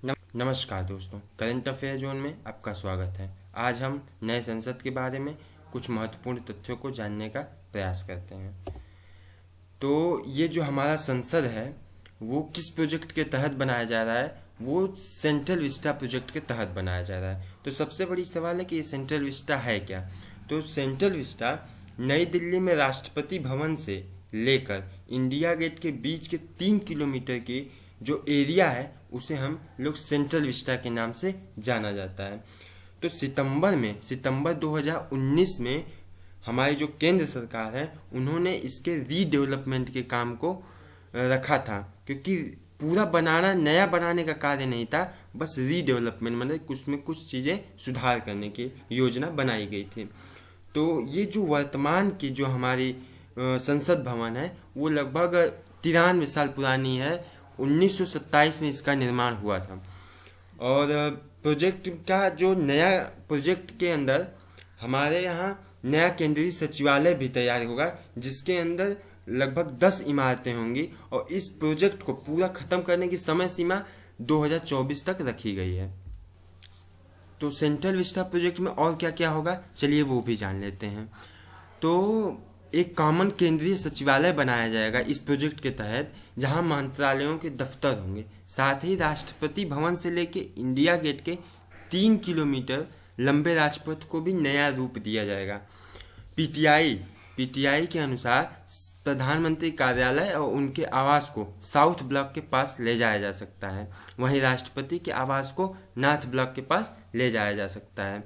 नमस्कार दोस्तों, current affair zone में आपका स्वागत है। आज हम नए संसद के बारे में कुछ महत्वपूर्ण तथ्यों को जानने का प्रयास करते हैं। तो ये जो हमारा संसद है वो किस प्रोजेक्ट के तहत बनाया जा रहा है? वो सेंट्रल विस्टा प्रोजेक्ट के तहत बनाया जा रहा है। तो सबसे बड़ी सवाल है कि ये सेंट्रल विस्टा है क्या? तो सेंट्रल विस्टा नई दिल्ली में राष्ट्रपति भवन से लेकर इंडिया गेट के बीच के 3 किलोमीटर की जो एरिया है उसे हम लोग सेंट्रल विस्टा के नाम से जाना जाता है। तो सितंबर 2019 में हमारी जो केंद्र सरकार है उन्होंने इसके रीडेवलपमेंट के काम को रखा था, क्योंकि पूरा नया बनाने का कार्य नहीं था, बस रीडेवलपमेंट मतलब उसमें कुछ चीज़ें सुधार करने की योजना बनाई गई थी। तो ये जो वर्तमान की जो हमारी संसद भवन है वो लगभग 93 साल पुरानी है। 1927 में इसका निर्माण हुआ था। और प्रोजेक्ट का जो नया प्रोजेक्ट के अंदर हमारे यहाँ नया केंद्रीय सचिवालय भी तैयार होगा, जिसके अंदर लगभग 10 इमारतें होंगी। और इस प्रोजेक्ट को पूरा खत्म करने की समय सीमा 2024 तक रखी गई है। तो सेंट्रल विस्टा प्रोजेक्ट में और क्या क्या होगा, चलिए वो भी जान लेते हैं। तो एक कॉमन केंद्रीय सचिवालय बनाया जाएगा इस प्रोजेक्ट के तहत, जहां मंत्रालयों के दफ्तर होंगे। साथ ही राष्ट्रपति भवन से लेके इंडिया गेट के 3 किलोमीटर लंबे राजपथ को भी नया रूप दिया जाएगा। पीटीआई के अनुसार प्रधानमंत्री कार्यालय और उनके आवास को साउथ ब्लॉक के पास ले जाया जा सकता है, वहीं राष्ट्रपति के आवास को नॉर्थ ब्लॉक के पास ले जाया जा सकता है।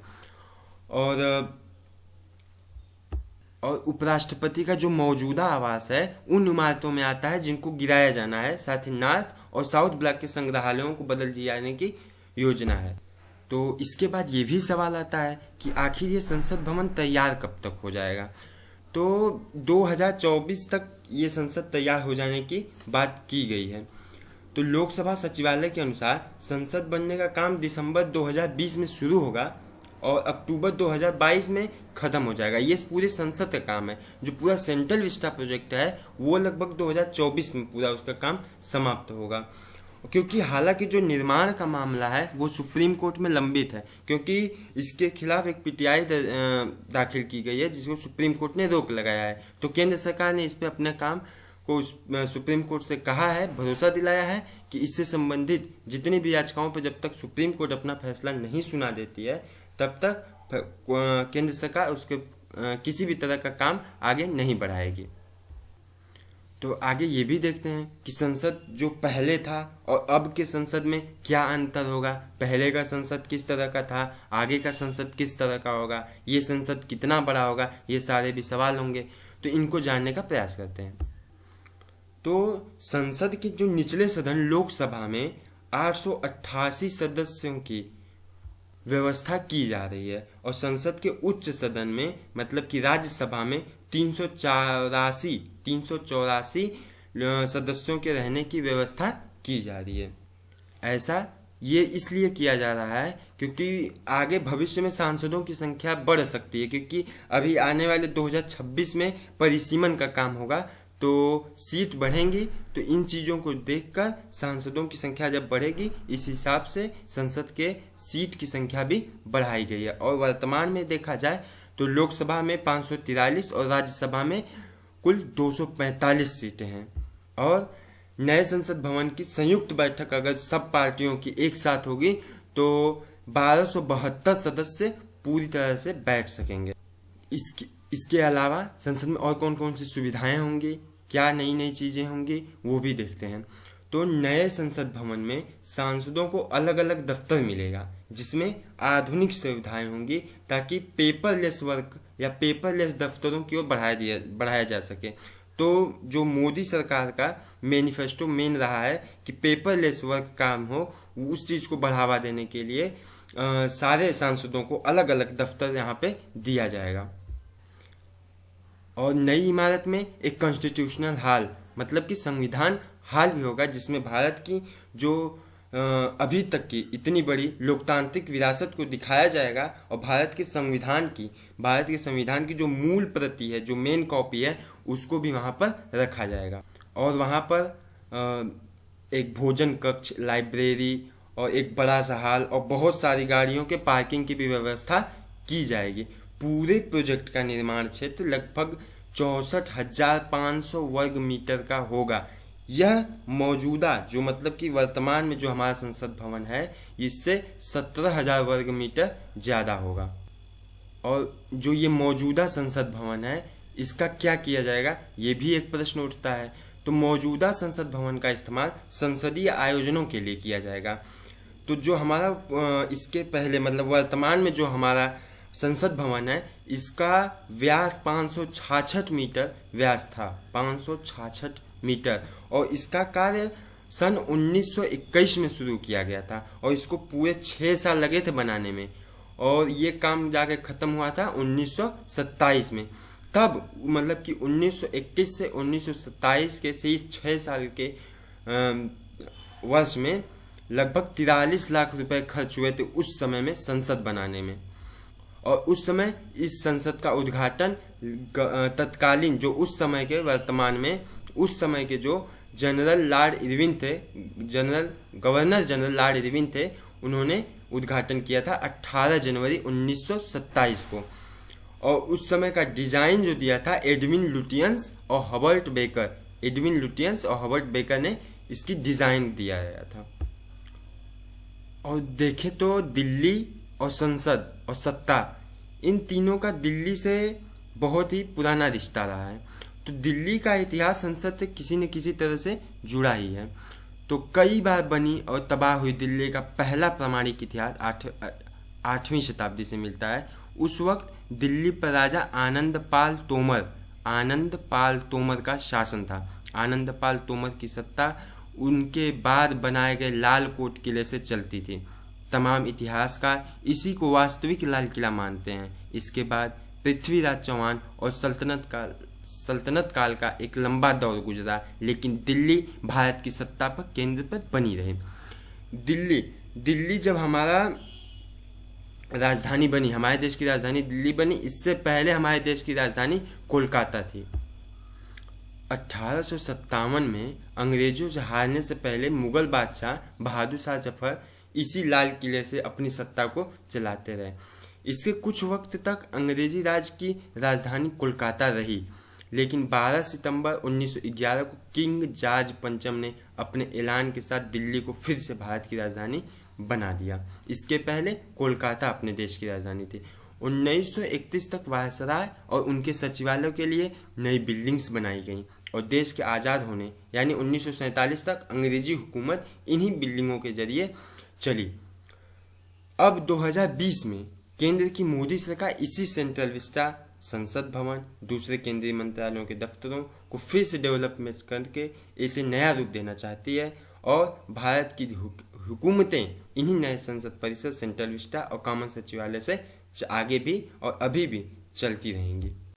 और उपराष्ट्रपति का जो मौजूदा आवास है उन इमारतों में आता है जिनको गिराया जाना है। साथ ही नॉर्थ और साउथ ब्लॉक के संग्रहालयों को बदल दिए जाने की योजना है। तो इसके बाद ये भी सवाल आता है कि आखिर ये संसद भवन तैयार कब तक हो जाएगा? तो 2024 तक ये संसद तैयार हो जाने की बात की गई है। तो लोकसभा सचिवालय के अनुसार संसद बनने का काम दिसंबर 2020 में शुरू होगा और अक्टूबर 2022 में ख़त्म हो जाएगा। ये पूरे संसद का काम है। जो पूरा सेंट्रल विस्टा प्रोजेक्ट है वो लगभग 2024 में पूरा उसका काम समाप्त होगा, क्योंकि हालांकि जो निर्माण का मामला है वो सुप्रीम कोर्ट में लंबित है, क्योंकि इसके खिलाफ एक पीटीआई दाखिल की गई है जिसको सुप्रीम कोर्ट ने रोक लगाया है। तो केंद्र सरकार ने इस पर अपने काम को सुप्रीम कोर्ट से कहा है, भरोसा दिलाया है कि इससे संबंधित जितनी भी याचिकाओं पर जब तक सुप्रीम कोर्ट अपना फैसला नहीं सुना देती है तब तक केंद्र सरकार उसके किसी भी तरह का काम आगे नहीं बढ़ाएगी। तो आगे ये भी देखते हैं कि संसद जो पहले था और अब के संसद में क्या अंतर होगा। पहले का संसद किस तरह का था, आगे का संसद किस तरह का होगा, ये संसद कितना बड़ा होगा, ये सारे भी सवाल होंगे। तो इनको जानने का प्रयास करते हैं। तो संसद के जो निचले सदन लोकसभा में 888 सदस्यों की व्यवस्था की जा रही है और संसद के उच्च सदन में मतलब कि राज्यसभा में 384 सदस्यों के रहने की व्यवस्था की जा रही है। ऐसा ये इसलिए किया जा रहा है क्योंकि आगे भविष्य में सांसदों की संख्या बढ़ सकती है, क्योंकि अभी आने वाले 2026 में परिसीमन का काम होगा। तो सीट बढ़ेंगी, तो इन चीज़ों को देखकर सांसदों की संख्या जब बढ़ेगी इस हिसाब से संसद के सीट की संख्या भी बढ़ाई गई है। और वर्तमान में देखा जाए तो लोकसभा में 543 और राज्यसभा में कुल 245 सीटें हैं। और नए संसद भवन की संयुक्त बैठक अगर सब पार्टियों की एक साथ होगी तो 1272 सदस्य पूरी तरह से बैठ सकेंगे। इसके अलावा संसद में और कौन कौन सी सुविधाएं होंगी, क्या नई नई चीज़ें होंगी, वो भी देखते हैं। तो नए संसद भवन में सांसदों को अलग अलग दफ्तर मिलेगा जिसमें आधुनिक सुविधाएं होंगी, ताकि पेपरलेस वर्क या पेपरलेस दफ्तरों की ओर बढ़ाया जा सके। तो जो मोदी सरकार का मैनिफेस्टो मेन रहा है कि पेपरलेस वर्क काम हो, उस चीज़ को बढ़ावा देने के लिए सारे सांसदों को अलग अलग दफ्तर यहाँ पे दिया जाएगा। और नई इमारत में एक कॉन्स्टिट्यूशनल हॉल मतलब कि संविधान हॉल भी होगा, जिसमें भारत की जो अभी तक की इतनी बड़ी लोकतांत्रिक विरासत को दिखाया जाएगा और भारत के संविधान की जो मूल प्रति है, जो मेन कॉपी है, उसको भी वहाँ पर रखा जाएगा। और वहाँ पर एक भोजन कक्ष, लाइब्रेरी और एक बड़ा सा हॉल और बहुत सारी गाड़ियों के पार्किंग की भी व्यवस्था की जाएगी। पूरे प्रोजेक्ट का निर्माण क्षेत्र लगभग 64,500 वर्ग मीटर का होगा। यह मौजूदा जो मतलब कि वर्तमान में जो हमारा संसद भवन है इससे 17,000 वर्ग मीटर ज़्यादा होगा। और जो ये मौजूदा संसद भवन है इसका क्या किया जाएगा, ये भी एक प्रश्न उठता है। तो मौजूदा संसद भवन का इस्तेमाल संसदीय आयोजनों के लिए किया जाएगा। तो जो हमारा इसके पहले मतलब वर्तमान में जो हमारा संसद भवन है इसका व्यास 566 मीटर व्यास था, 566 मीटर, और इसका कार्य सन 1921 में शुरू किया गया था और इसको पूरे 6 साल लगे थे बनाने में, और ये काम जाके ख़त्म हुआ था 1927 में। तब मतलब कि 1921 से 1927 के से 6 साल के वर्ष में लगभग 43 लाख रुपए खर्च हुए थे उस समय में संसद बनाने में। और उस समय इस संसद का उद्घाटन तत्कालीन जो उस समय के वर्तमान में उस समय के जो जनरल लॉर्ड इरविन थे, गवर्नर जनरल लॉर्ड इरविन थे, उन्होंने उद्घाटन किया था 18 जनवरी 1927 को। और उस समय का डिजाइन जो दिया था एडविन लुटियंस और हबर्ट बेकर ने इसकी डिजाइन दिया गया था। और देखें तो दिल्ली और संसद और सत्ता, इन तीनों का दिल्ली से बहुत ही पुराना रिश्ता रहा है। तो दिल्ली का इतिहास संसद से किसी न किसी तरह से जुड़ा ही है। तो कई बार बनी और तबाह हुई दिल्ली का पहला प्रामाणिक इतिहास 8वीं शताब्दी से मिलता है। उस वक्त दिल्ली पर राजा आनंदपाल तोमर का शासन था। आनंदपाल तोमर की सत्ता उनके बाद बनाए गए लाल कोट किले से चलती थी। तमाम इतिहासकार इसी को वास्तविक लाल किला मानते हैं। इसके बाद पृथ्वीराज चौहान और सल्तनत काल का एक लंबा दौर गुजरा, लेकिन दिल्ली भारत की सत्ता पर केंद्र पर बनी रही। दिल्ली जब हमारा राजधानी बनी, हमारे देश की राजधानी दिल्ली बनी, इससे पहले हमारे देश की राजधानी कोलकाता थी। 1857 में अंग्रेजों से हारने से पहले मुगल बादशाह बहादुर शाह जफर इसी लाल किले से अपनी सत्ता को चलाते रहे। इसके कुछ वक्त तक अंग्रेजी राज की राजधानी कोलकाता रही, लेकिन 12 सितंबर 1911 को किंग जॉर्ज पंचम ने अपने ऐलान के साथ दिल्ली को फिर से भारत की राजधानी बना दिया। इसके पहले कोलकाता अपने देश की राजधानी थी। 1931 तक वायसराय और उनके सचिवालयों के लिए नई बिल्डिंग्स बनाई गईं और देश के आज़ाद होने यानी 1947 तक अंग्रेजी हुकूमत इन्हीं बिल्डिंगों के जरिए चली। अब 2020 में केंद्र की मोदी सरकार इसी सेंट्रल विस्टा, संसद भवन, दूसरे केंद्रीय मंत्रालयों के दफ्तरों को फिर से डेवलपमेंट करके इसे नया रूप देना चाहती है और भारत की हुकूमतें इन्हीं नए संसद परिसर, सेंट्रल विस्टा और कॉमन सचिवालय से आगे भी और अभी भी चलती रहेंगी।